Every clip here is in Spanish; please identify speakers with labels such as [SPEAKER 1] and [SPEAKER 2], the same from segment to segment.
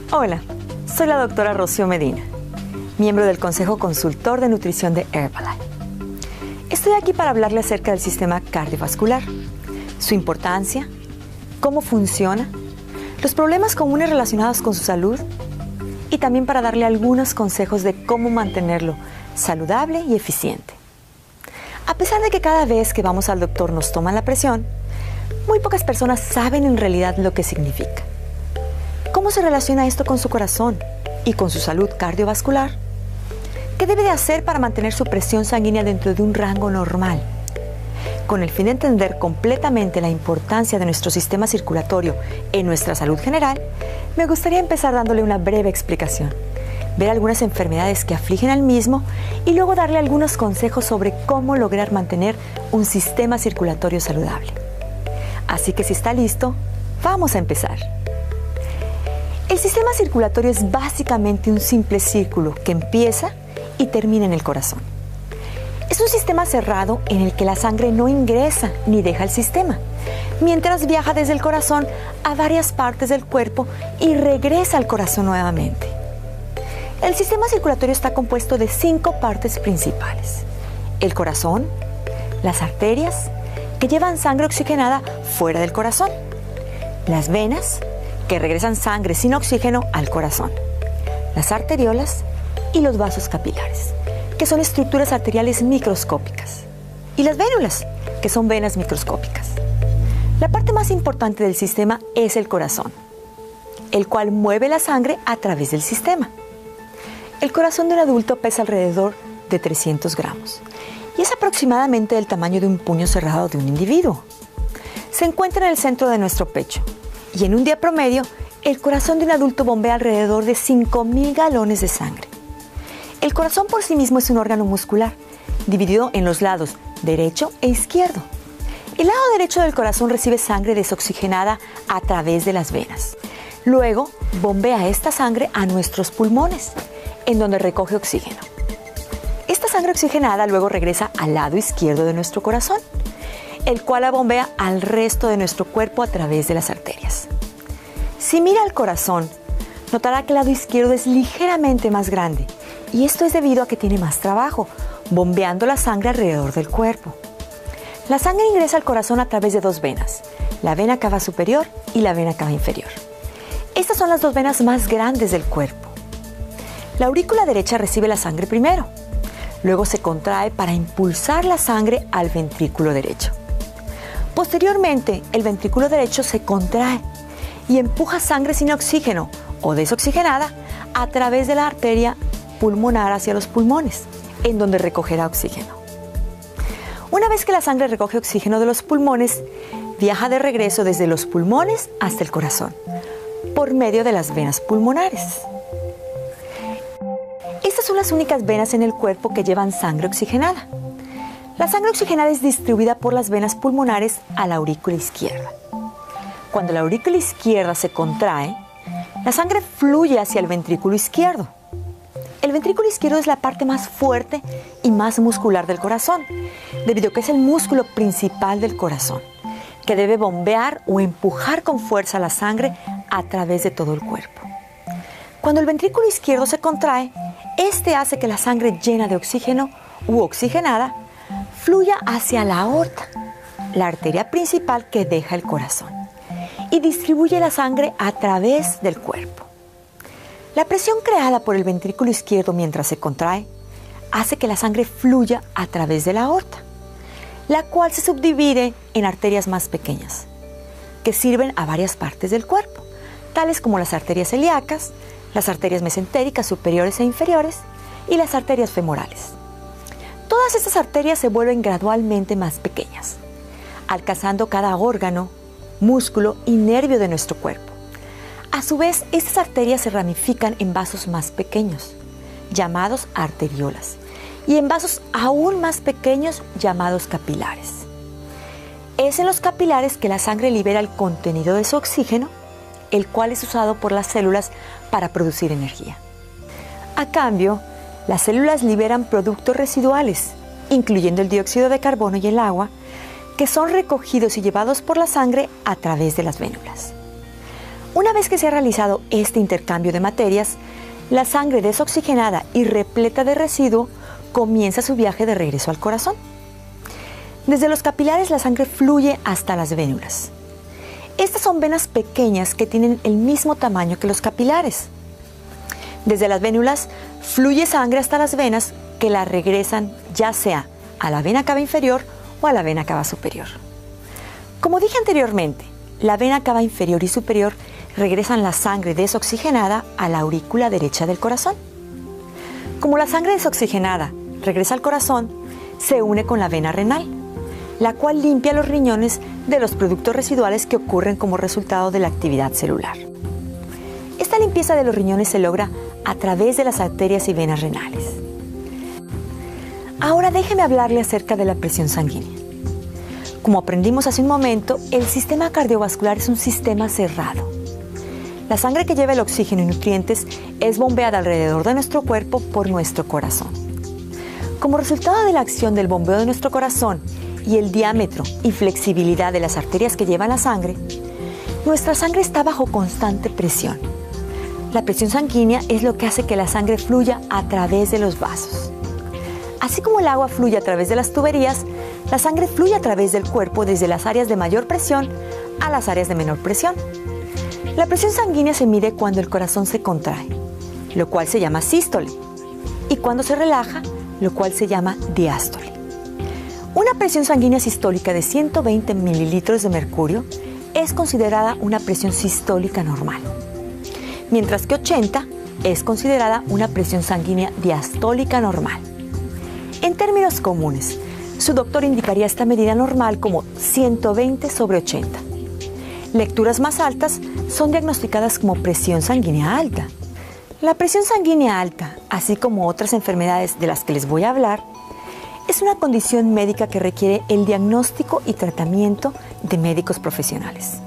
[SPEAKER 1] Hola, soy la doctora Rocío Medina, miembro del Consejo Consultor de Nutrición de Herbalife. Estoy aquí para hablarle acerca del sistema cardiovascular, su importancia, cómo funciona, los problemas comunes relacionados con su salud y también para darle algunos consejos de cómo mantenerlo saludable y eficiente. A pesar de que cada vez que vamos al doctor nos toman la presión, muy pocas personas saben en realidad lo que significa. ¿Cómo se relaciona esto con su corazón y con su salud cardiovascular? ¿Qué debe de hacer para mantener su presión sanguínea dentro de un rango normal? Con el fin de entender completamente la importancia de nuestro sistema circulatorio en nuestra salud general, me gustaría empezar dándole una breve explicación, ver algunas enfermedades que afligen al mismo y luego darle algunos consejos sobre cómo lograr mantener un sistema circulatorio saludable. Así que si está listo, vamos a empezar. El sistema circulatorio es básicamente un simple círculo que empieza y termina en el corazón. Es un sistema cerrado en el que la sangre no ingresa ni deja el sistema, mientras viaja desde el corazón a varias partes del cuerpo y regresa al corazón nuevamente. El sistema circulatorio está compuesto de 5 partes principales: el corazón, las arterias, que llevan sangre oxigenada fuera del corazón, las venas, que regresan sangre sin oxígeno al corazón, las arteriolas y los vasos capilares, que son estructuras arteriales microscópicas, y las vénulas, que son venas microscópicas. La parte más importante del sistema es el corazón, el cual mueve la sangre a través del sistema. El corazón de un adulto pesa alrededor de 300 gramos y es aproximadamente del tamaño de un puño cerrado de un individuo. Se encuentra en el centro de nuestro pecho y en un día promedio, el corazón de un adulto bombea alrededor de 5,000 galones de sangre. El corazón por sí mismo es un órgano muscular, dividido en los lados derecho e izquierdo. El lado derecho del corazón recibe sangre desoxigenada a través de las venas. Luego, bombea esta sangre a nuestros pulmones, en donde recoge oxígeno. Esta sangre oxigenada luego regresa al lado izquierdo de nuestro corazón, el cual la bombea al resto de nuestro cuerpo a través de las arterias. Si mira al corazón, notará que el lado izquierdo es ligeramente más grande, y esto es debido a que tiene más trabajo, bombeando la sangre alrededor del cuerpo. La sangre ingresa al corazón a través de 2 venas, la vena cava superior y la vena cava inferior. Estas son las 2 venas más grandes del cuerpo. La aurícula derecha recibe la sangre primero, luego se contrae para impulsar la sangre al ventrículo derecho. Posteriormente, el ventrículo derecho se contrae y empuja sangre sin oxígeno o desoxigenada a través de la arteria pulmonar hacia los pulmones, en donde recogerá oxígeno. Una vez que la sangre recoge oxígeno de los pulmones, viaja de regreso desde los pulmones hasta el corazón, por medio de las venas pulmonares. Estas son las únicas venas en el cuerpo que llevan sangre oxigenada. La sangre oxigenada es distribuida por las venas pulmonares a la aurícula izquierda. Cuando la aurícula izquierda se contrae, la sangre fluye hacia el ventrículo izquierdo. El ventrículo izquierdo es la parte más fuerte y más muscular del corazón, debido a que es el músculo principal del corazón, que debe bombear o empujar con fuerza la sangre a través de todo el cuerpo. Cuando el ventrículo izquierdo se contrae, este hace que la sangre llena de oxígeno u oxigenada fluya hacia la aorta, la arteria principal que deja el corazón, y distribuye la sangre a través del cuerpo. La presión creada por el ventrículo izquierdo mientras se contrae hace que la sangre fluya a través de la aorta, la cual se subdivide en arterias más pequeñas, que sirven a varias partes del cuerpo, tales como las arterias ilíacas, las arterias mesentéricas superiores e inferiores y las arterias femorales. Todas estas arterias se vuelven gradualmente más pequeñas, alcanzando cada órgano, músculo y nervio de nuestro cuerpo. A su vez, estas arterias se ramifican en vasos más pequeños, llamados arteriolas, y en vasos aún más pequeños, llamados capilares. Es en los capilares que la sangre libera el contenido de su oxígeno, el cual es usado por las células para producir energía. A cambio, las células liberan productos residuales, incluyendo el dióxido de carbono y el agua, que son recogidos y llevados por la sangre a través de las vénulas. Una vez que se ha realizado este intercambio de materias, la sangre desoxigenada y repleta de residuo comienza su viaje de regreso al corazón. Desde los capilares la sangre fluye hasta las vénulas. Estas son venas pequeñas que tienen el mismo tamaño que los capilares. Desde las vénulas fluye sangre hasta las venas que la regresan ya sea a la vena cava inferior o a la vena cava superior. Como dije anteriormente, la vena cava inferior y superior regresan la sangre desoxigenada a la aurícula derecha del corazón. Como la sangre desoxigenada regresa al corazón, se une con la vena renal, la cual limpia los riñones de los productos residuales que ocurren como resultado de la actividad celular. Esta limpieza de los riñones se logra a través de las arterias y venas renales. Ahora déjeme hablarle acerca de la presión sanguínea. Como aprendimos hace un momento, el sistema cardiovascular es un sistema cerrado. La sangre que lleva el oxígeno y nutrientes es bombeada alrededor de nuestro cuerpo por nuestro corazón. Como resultado de la acción del bombeo de nuestro corazón y el diámetro y flexibilidad de las arterias que llevan la sangre, nuestra sangre está bajo constante presión. La presión sanguínea es lo que hace que la sangre fluya a través de los vasos. Así como el agua fluye a través de las tuberías, la sangre fluye a través del cuerpo desde las áreas de mayor presión a las áreas de menor presión. La presión sanguínea se mide cuando el corazón se contrae, lo cual se llama sístole, y cuando se relaja, lo cual se llama diástole. Una presión sanguínea sistólica de 120 mililitros de mercurio es considerada una presión sistólica normal, mientras que 80 es considerada una presión sanguínea diastólica normal. En términos comunes, su doctor indicaría esta medida normal como 120 sobre 80. Lecturas más altas son diagnosticadas como presión sanguínea alta. La presión sanguínea alta, así como otras enfermedades de las que les voy a hablar, es una condición médica que requiere el diagnóstico y tratamiento de médicos profesionales.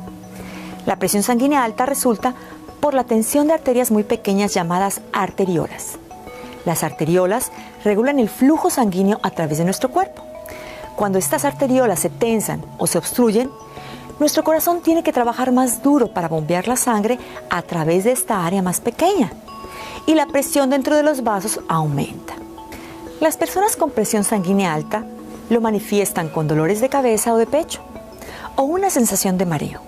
[SPEAKER 1] La presión sanguínea alta resulta por la tensión de arterias muy pequeñas llamadas arteriolas. Las arteriolas regulan el flujo sanguíneo a través de nuestro cuerpo. Cuando estas arteriolas se tensan o se obstruyen, nuestro corazón tiene que trabajar más duro para bombear la sangre a través de esta área más pequeña, y la presión dentro de los vasos aumenta. Las personas con presión sanguínea alta lo manifiestan con dolores de cabeza o de pecho, o una sensación de mareo.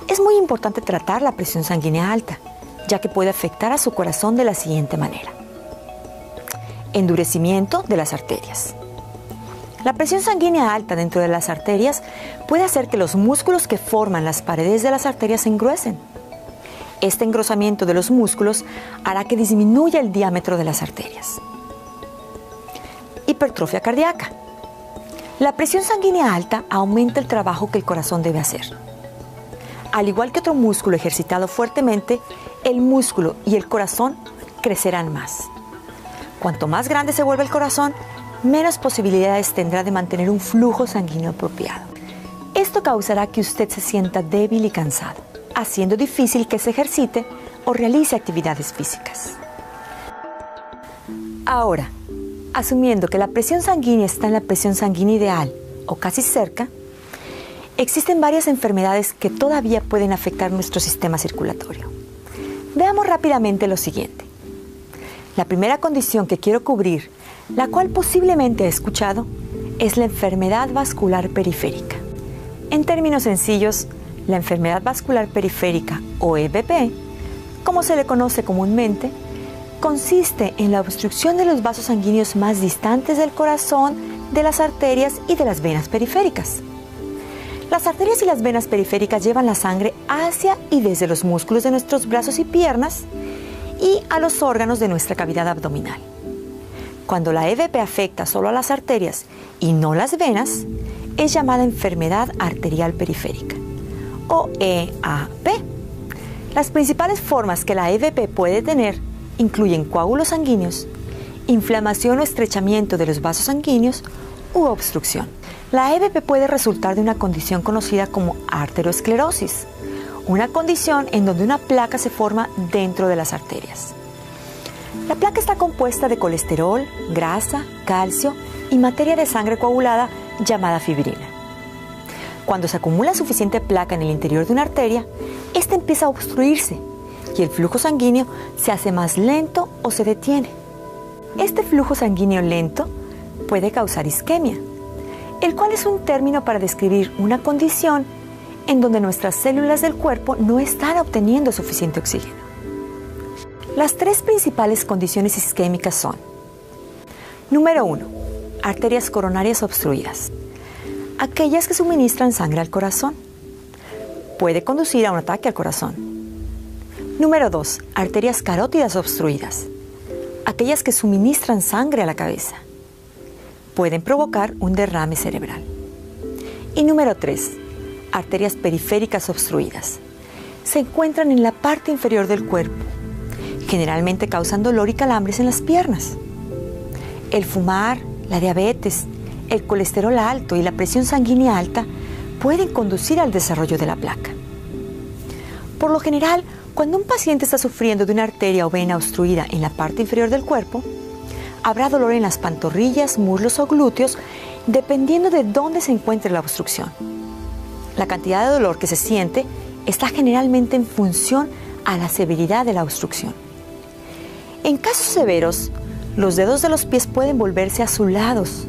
[SPEAKER 1] Es muy importante tratar la presión sanguínea alta, ya que puede afectar a su corazón de la siguiente manera. Endurecimiento de las arterias. La presión sanguínea alta dentro de las arterias puede hacer que los músculos que forman las paredes de las arterias se engruesen. Este engrosamiento de los músculos hará que disminuya el diámetro de las arterias. Hipertrofia cardíaca. La presión sanguínea alta aumenta el trabajo que el corazón debe hacer. Al igual que otro músculo ejercitado fuertemente, el músculo y el corazón crecerán más. Cuanto más grande se vuelve el corazón, menos posibilidades tendrá de mantener un flujo sanguíneo apropiado. Esto causará que usted se sienta débil y cansado, haciendo difícil que se ejercite o realice actividades físicas. Ahora, asumiendo que la presión sanguínea está en la presión sanguínea ideal o casi cerca, existen varias enfermedades que todavía pueden afectar nuestro sistema circulatorio. Veamos rápidamente lo siguiente. La primera condición que quiero cubrir, la cual posiblemente he escuchado, es la enfermedad vascular periférica. En términos sencillos, la enfermedad vascular periférica o EVP, como se le conoce comúnmente, consiste en la obstrucción de los vasos sanguíneos más distantes del corazón, de las arterias y de las venas periféricas. Las arterias y las venas periféricas llevan la sangre hacia y desde los músculos de nuestros brazos y piernas y a los órganos de nuestra cavidad abdominal. Cuando la EVP afecta solo a las arterias y no las venas, es llamada enfermedad arterial periférica o EAP. Las principales formas que la EVP puede tener incluyen coágulos sanguíneos, inflamación o estrechamiento de los vasos sanguíneos u obstrucción. La EVP puede resultar de una condición conocida como arteriosclerosis, una condición en donde una placa se forma dentro de las arterias. La placa está compuesta de colesterol, grasa, calcio y materia de sangre coagulada llamada fibrina. Cuando se acumula suficiente placa en el interior de una arteria, esta empieza a obstruirse y el flujo sanguíneo se hace más lento o se detiene. Este flujo sanguíneo lento puede causar isquemia, el cual es un término para describir una condición en donde nuestras células del cuerpo no están obteniendo suficiente oxígeno. Las tres principales condiciones isquémicas son: número 1, arterias coronarias obstruidas, aquellas que suministran sangre al corazón. Puede conducir a un ataque al corazón. Número 2, arterias carótidas obstruidas, aquellas que suministran sangre a la cabeza. Pueden provocar un derrame cerebral. Y número 3, arterias periféricas obstruidas. Se encuentran en la parte inferior del cuerpo. Generalmente causan dolor y calambres en las piernas. El fumar, la diabetes, el colesterol alto y la presión sanguínea alta pueden conducir al desarrollo de la placa. Por lo general, cuando un paciente está sufriendo de una arteria o vena obstruida en la parte inferior del cuerpo, habrá dolor en las pantorrillas, muslos o glúteos, dependiendo de dónde se encuentre la obstrucción. La cantidad de dolor que se siente está generalmente en función a la severidad de la obstrucción. En casos severos, los dedos de los pies pueden volverse azulados,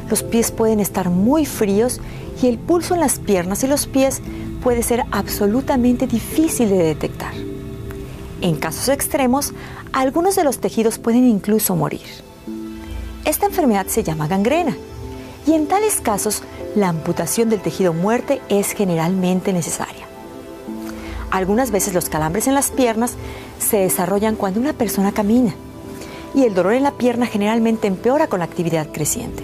[SPEAKER 1] los pies pueden estar muy fríos y el pulso en las piernas y los pies puede ser absolutamente difícil de detectar. En casos extremos, algunos de los tejidos pueden incluso morir. Esta enfermedad se llama gangrena y en tales casos la amputación del tejido muerte es generalmente necesaria. Algunas veces los calambres en las piernas se desarrollan cuando una persona camina y el dolor en la pierna generalmente empeora con la actividad creciente.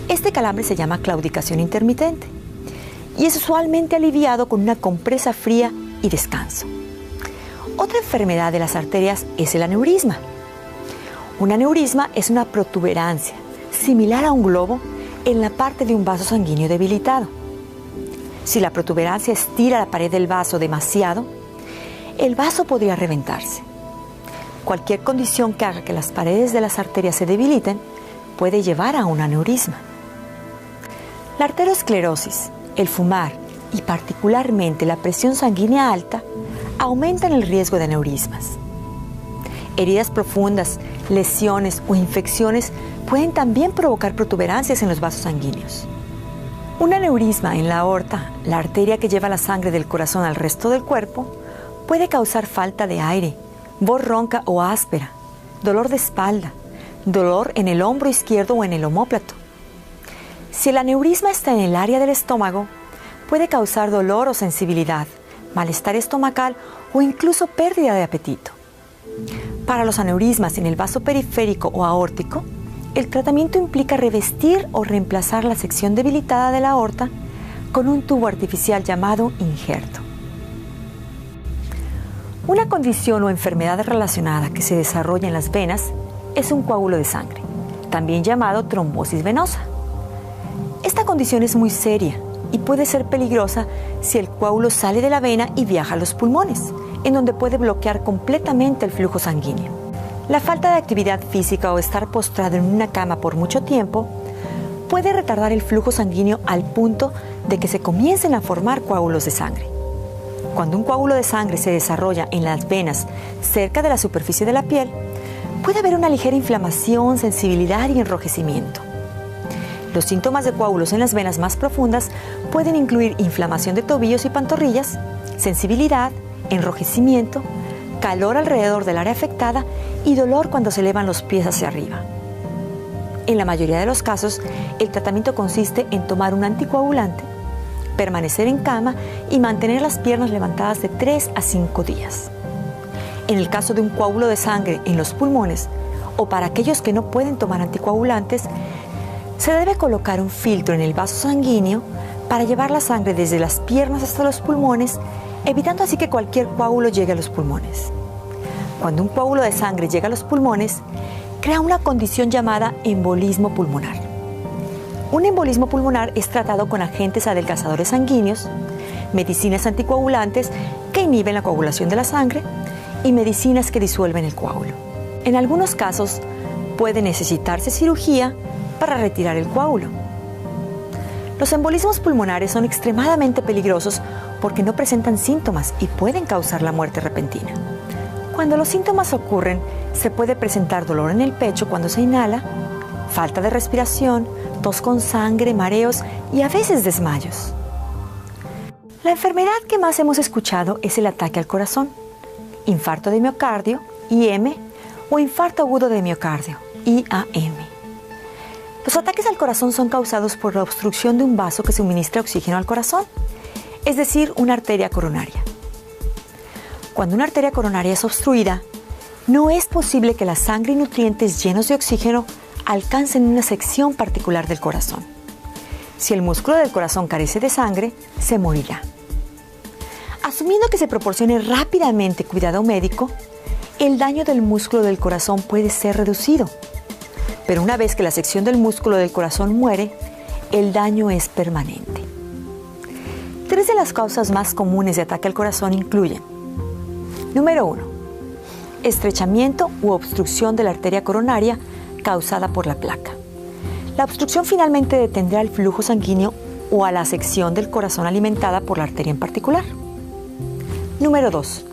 [SPEAKER 1] Este calambre se llama claudicación intermitente y es usualmente aliviado con una compresa fría y descanso. Otra enfermedad de las arterias es el aneurisma. Un aneurisma es una protuberancia similar a un globo en la parte de un vaso sanguíneo debilitado. Si la protuberancia estira la pared del vaso demasiado, el vaso podría reventarse. Cualquier condición que haga que las paredes de las arterias se debiliten puede llevar a un aneurisma. La arteriosclerosis, el fumar y particularmente la presión sanguínea alta aumentan el riesgo de aneurismas. Heridas profundas, lesiones o infecciones pueden también provocar protuberancias en los vasos sanguíneos. Un aneurisma en la aorta, la arteria que lleva la sangre del corazón al resto del cuerpo, puede causar falta de aire, voz ronca o áspera, dolor de espalda, dolor en el hombro izquierdo o en el omóplato. Si el aneurisma está en el área del estómago, puede causar dolor o sensibilidad, malestar estomacal o incluso pérdida de apetito. Para los aneurismas en el vaso periférico o aórtico, el tratamiento implica revestir o reemplazar la sección debilitada de la aorta con un tubo artificial llamado injerto. Una condición o enfermedad relacionada que se desarrolla en las venas es un coágulo de sangre, también llamado trombosis venosa. Esta condición es muy seria y puede ser peligrosa si el coágulo sale de la vena y viaja a los pulmones, en donde puede bloquear completamente el flujo sanguíneo. La falta de actividad física o estar postrado en una cama por mucho tiempo puede retardar el flujo sanguíneo al punto de que se comiencen a formar coágulos de sangre. Cuando un coágulo de sangre se desarrolla en las venas cerca de la superficie de la piel, puede haber una ligera inflamación, sensibilidad y enrojecimiento. Los síntomas de coágulos en las venas más profundas pueden incluir inflamación de tobillos y pantorrillas, sensibilidad, enrojecimiento, calor alrededor del área afectada y dolor cuando se elevan los pies hacia arriba. En la mayoría de los casos, el tratamiento consiste en tomar un anticoagulante, permanecer en cama y mantener las piernas levantadas de 3 a 5 días. En el caso de un coágulo de sangre en los pulmones o para aquellos que no pueden tomar anticoagulantes, se debe colocar un filtro en el vaso sanguíneo para llevar la sangre desde las piernas hasta los pulmones, evitando así que cualquier coágulo llegue a los pulmones. Cuando un coágulo de sangre llega a los pulmones, crea una condición llamada embolismo pulmonar. Un embolismo pulmonar es tratado con agentes adelgazadores sanguíneos, medicinas anticoagulantes que inhiben la coagulación de la sangre y medicinas que disuelven el coágulo. En algunos casos puede necesitarse cirugía para retirar el coágulo. Los embolismos pulmonares son extremadamente peligrosos porque no presentan síntomas y pueden causar la muerte repentina. Cuando los síntomas ocurren, se puede presentar dolor en el pecho cuando se inhala, falta de respiración, tos con sangre, mareos y a veces desmayos. La enfermedad que más hemos escuchado es el ataque al corazón, infarto de miocardio, IM, o infarto agudo de miocardio, IAM. Los ataques al corazón son causados por la obstrucción de un vaso que suministra oxígeno al corazón, es decir, una arteria coronaria. Cuando una arteria coronaria es obstruida, no es posible que la sangre y nutrientes llenos de oxígeno alcancen una sección particular del corazón. Si el músculo del corazón carece de sangre, se morirá. Asumiendo que se proporcione rápidamente cuidado médico, el daño del músculo del corazón puede ser reducido. Pero una vez que la sección del músculo del corazón muere, el daño es permanente. 3 de las causas más comunes de ataque al corazón incluyen: número 1, estrechamiento u obstrucción de la arteria coronaria causada por la placa. La obstrucción finalmente detendrá el flujo sanguíneo o a la sección del corazón alimentada por la arteria en particular. Número 2,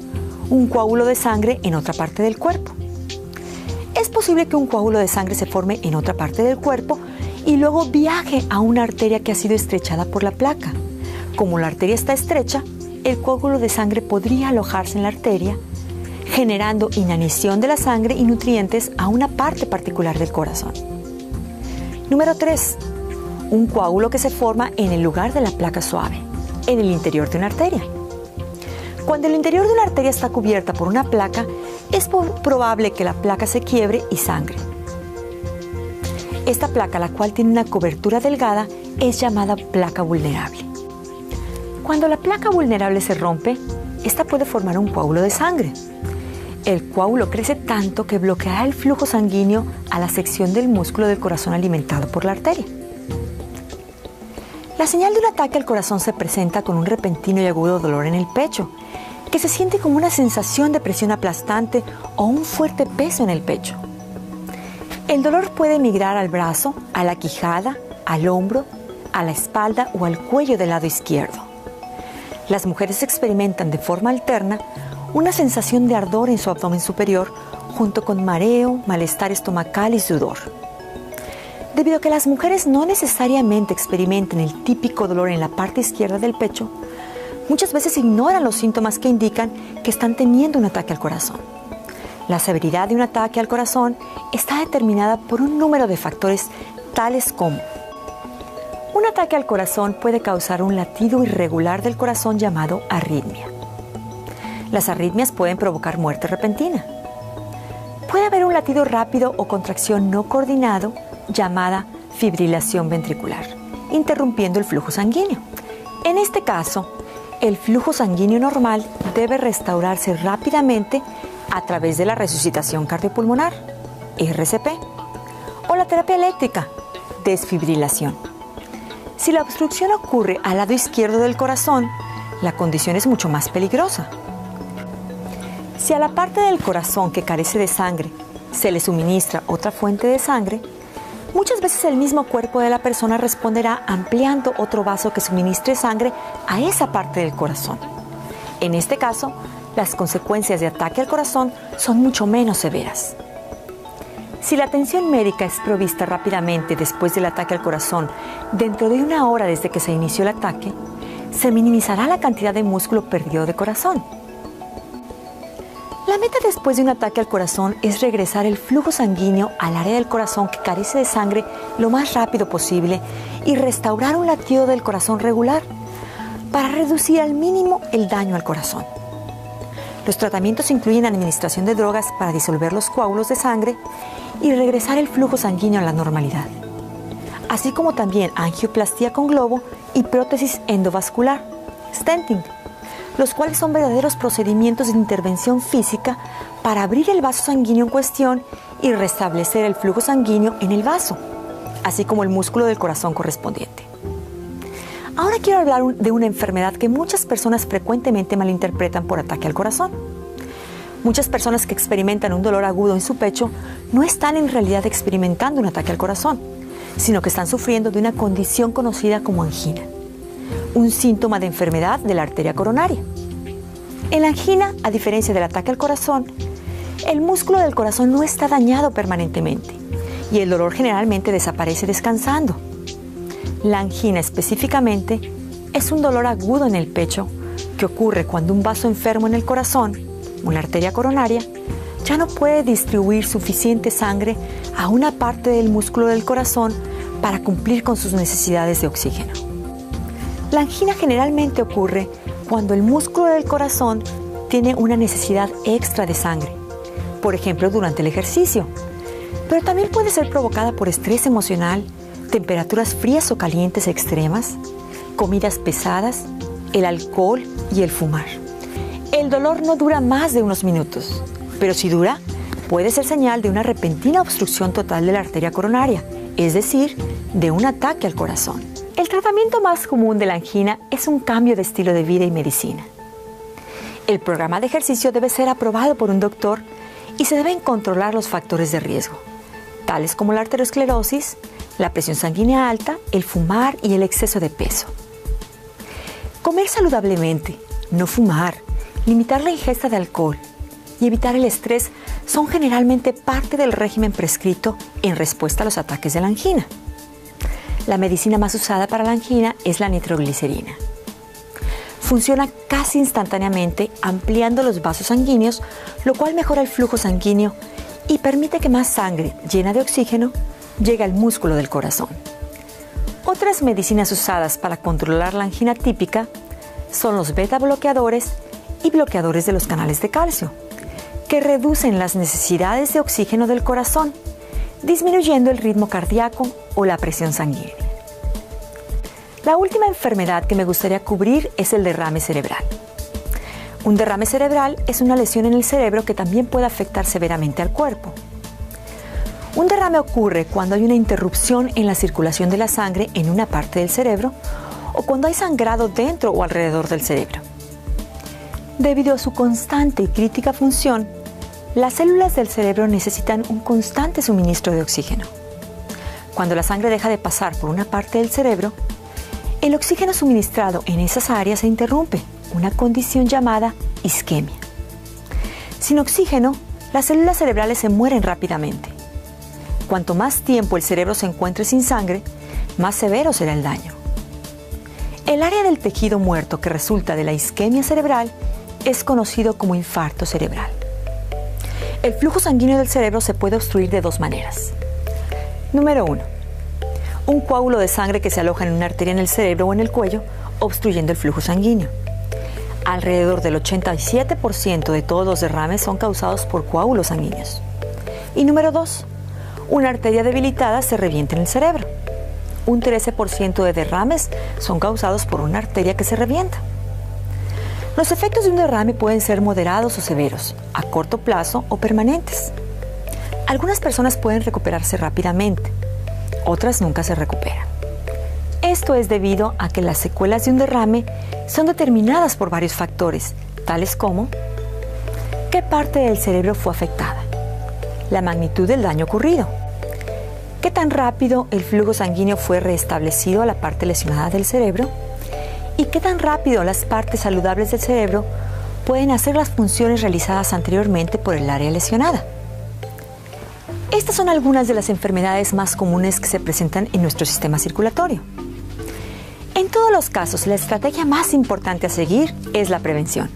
[SPEAKER 1] un coágulo de sangre en otra parte del cuerpo. Es posible que un coágulo de sangre se forme en otra parte del cuerpo y luego viaje a una arteria que ha sido estrechada por la placa. Como la arteria está estrecha, el coágulo de sangre podría alojarse en la arteria, generando inanición de la sangre y nutrientes a una parte particular del corazón. Número 3, un coágulo que se forma en el lugar de la placa suave, en el interior de una arteria. Cuando el interior de una arteria está cubierta por una placa, es probable que la placa se quiebre y sangre. Esta placa, la cual tiene una cobertura delgada, es llamada placa vulnerable. Cuando la placa vulnerable se rompe, esta puede formar un coágulo de sangre. El coágulo crece tanto que bloqueará el flujo sanguíneo a la sección del músculo del corazón alimentado por la arteria. La señal de un ataque al corazón se presenta con un repentino y agudo dolor en el pecho, que se siente como una sensación de presión aplastante o un fuerte peso en el pecho. El dolor puede migrar al brazo, a la quijada, al hombro, a la espalda o al cuello del lado izquierdo. Las mujeres experimentan de forma alterna una sensación de ardor en su abdomen superior, junto con mareo, malestar estomacal y sudor. Debido a que las mujeres no necesariamente experimentan el típico dolor en la parte izquierda del pecho, muchas veces ignoran los síntomas que indican que están teniendo un ataque al corazón. La severidad de un ataque al corazón está determinada por un número de factores tales como: un ataque al corazón puede causar un latido irregular del corazón llamado arritmia. Las arritmias pueden provocar muerte repentina. Puede haber un latido rápido o contracción no coordinado llamada fibrilación ventricular, interrumpiendo el flujo sanguíneo. En este caso, el flujo sanguíneo normal debe restaurarse rápidamente a través de la resucitación cardiopulmonar, RCP, o la terapia eléctrica, desfibrilación. Si la obstrucción ocurre al lado izquierdo del corazón, la condición es mucho más peligrosa. Si a la parte del corazón que carece de sangre se le suministra otra fuente de sangre, muchas veces el mismo cuerpo de la persona responderá ampliando otro vaso que suministre sangre a esa parte del corazón. En este caso, las consecuencias de ataque al corazón son mucho menos severas. Si la atención médica es provista rápidamente después del ataque al corazón, dentro de 1 hora desde que se inició el ataque, se minimizará la cantidad de músculo perdido de corazón. La meta después de un ataque al corazón es regresar el flujo sanguíneo al área del corazón que carece de sangre lo más rápido posible y restaurar un latido del corazón regular para reducir al mínimo el daño al corazón. Los tratamientos incluyen administración de drogas para disolver los coágulos de sangre y regresar el flujo sanguíneo a la normalidad, así como también angioplastía con globo y prótesis endovascular, stenting, los cuales son verdaderos procedimientos de intervención física para abrir el vaso sanguíneo en cuestión y restablecer el flujo sanguíneo en el vaso, así como el músculo del corazón correspondiente. Ahora quiero hablar de una enfermedad que muchas personas frecuentemente malinterpretan por ataque al corazón. Muchas personas que experimentan un dolor agudo en su pecho no están en realidad experimentando un ataque al corazón, sino que están sufriendo de una condición conocida como angina, un síntoma de enfermedad de la arteria coronaria. En la angina, a diferencia del ataque al corazón, el músculo del corazón no está dañado permanentemente y el dolor generalmente desaparece descansando. La angina específicamente es un dolor agudo en el pecho que ocurre cuando un vaso enfermo en el corazón, una arteria coronaria, ya no puede distribuir suficiente sangre a una parte del músculo del corazón para cumplir con sus necesidades de oxígeno. La angina generalmente ocurre cuando el músculo del corazón tiene una necesidad extra de sangre, por ejemplo durante el ejercicio, pero también puede ser provocada por estrés emocional, temperaturas frías o calientes extremas, comidas pesadas, el alcohol y el fumar. El dolor no dura más de unos minutos, pero si dura, puede ser señal de una repentina obstrucción total de la arteria coronaria, es decir, de un ataque al corazón. El tratamiento más común de la angina es un cambio de estilo de vida y medicina. El programa de ejercicio debe ser aprobado por un doctor y se deben controlar los factores de riesgo, tales como la arteriosclerosis, la presión sanguínea alta, el fumar y el exceso de peso. Comer saludablemente, no fumar, limitar la ingesta de alcohol y evitar el estrés son generalmente parte del régimen prescrito en respuesta a los ataques de la angina. La medicina más usada para la angina es la nitroglicerina. Funciona casi instantáneamente ampliando los vasos sanguíneos, lo cual mejora el flujo sanguíneo y permite que más sangre llena de oxígeno llegue al músculo del corazón. Otras medicinas usadas para controlar la angina típica son los beta bloqueadores y bloqueadores de los canales de calcio, que reducen las necesidades de oxígeno del corazón, disminuyendo el ritmo cardíaco o la presión sanguínea. La última enfermedad que me gustaría cubrir es el derrame cerebral. Un derrame cerebral es una lesión en el cerebro que también puede afectar severamente al cuerpo. Un derrame ocurre cuando hay una interrupción en la circulación de la sangre en una parte del cerebro o cuando hay sangrado dentro o alrededor del cerebro. Debido a su constante y crítica función, las células del cerebro necesitan un constante suministro de oxígeno. Cuando la sangre deja de pasar por una parte del cerebro, el oxígeno suministrado en esas áreas se interrumpe, una condición llamada isquemia. Sin oxígeno, las células cerebrales se mueren rápidamente. Cuanto más tiempo el cerebro se encuentre sin sangre, más severo será el daño. El área del tejido muerto que resulta de la isquemia cerebral es conocido como infarto cerebral. El flujo sanguíneo del cerebro se puede obstruir de dos maneras. Número 1. Un coágulo de sangre que se aloja en una arteria en el cerebro o en el cuello, obstruyendo el flujo sanguíneo. Alrededor del 87% de todos los derrames son causados por coágulos sanguíneos. Y número 2. Una arteria debilitada se revienta en el cerebro. Un 13% de derrames son causados por una arteria que se revienta. Los efectos de un derrame pueden ser moderados o severos, a corto plazo o permanentes. Algunas personas pueden recuperarse rápidamente, otras nunca se recuperan. Esto es debido a que las secuelas de un derrame son determinadas por varios factores, tales como ¿qué parte del cerebro fue afectada? La magnitud del daño ocurrido. ¿Qué tan rápido el flujo sanguíneo fue restablecido a la parte lesionada del cerebro? ¿Y qué tan rápido las partes saludables del cerebro pueden hacer las funciones realizadas anteriormente por el área lesionada? Estas son algunas de las enfermedades más comunes que se presentan en nuestro sistema circulatorio. En todos los casos, la estrategia más importante a seguir es la prevención.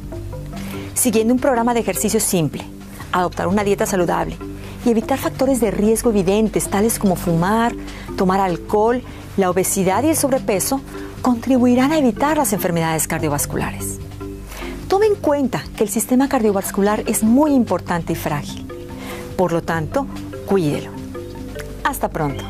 [SPEAKER 1] Siguiendo un programa de ejercicio simple, adoptar una dieta saludable y evitar factores de riesgo evidentes tales como fumar, tomar alcohol, la obesidad y el sobrepeso contribuirán a evitar las enfermedades cardiovasculares. Tome en cuenta que el sistema cardiovascular es muy importante y frágil. Por lo tanto, cuídelo. Hasta pronto.